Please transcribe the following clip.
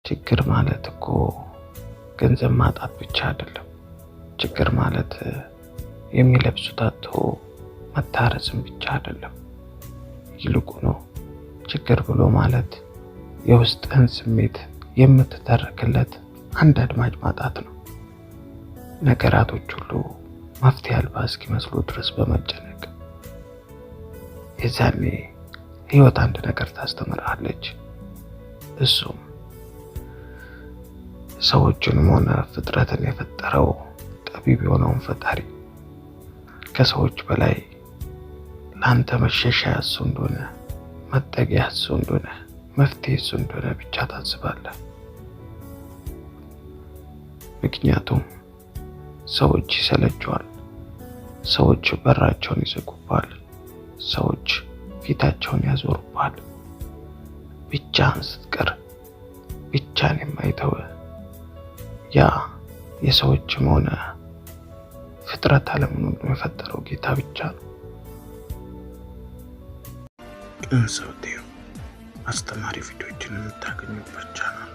ችግር ማለት እኮ ገንዘብ ማጣት ብቻ አይደለም። ችግር ማለት የሚለብሱት አጥቶ መታረስም ብቻ አይደለም። ይልቁኑ ችግር ብሎ ማለት የውስጥን ስሜት የምትተርክለት አንድ አድማጭ ማጣት ነው። ነገራቶች ሁሉ መፍትሄ አልባ እስኪመስሉ ድረስ በመጨነቅ የዛኔ ህይወት አንድ ነገር ታስተምራለች። እሱም ሰዎችንም ሆነ ፍጥረትን የፈጠረው ጠቢብ የሆነውን ፈጣሪ ከሰዎች በላይ ለአንተ መሸሻያ እሱ እንደሆነ፣ መጠጊያ እሱ እንደሆነ፣ መፍትሄ እሱ እንደሆነ ብቻ ታስባለህ። ምክንያቱም ሰዎች ይሰለቸዋል፣ ሰዎች በራቸውን ይዘጉባል፣ ሰዎች ፊታቸውን ያዞሩባል። ብቻህን ስትቀር ብቻህን የማይተው ያ የሰዎችም ሆነ ፍጥረት ዓለምን ሁሉ የፈጠረው ጌታ ብቻ ነው። ቅን ሰው ቲዩብ አስተማሪ ቪዲዮዎችን የምታገኙበት ቻናል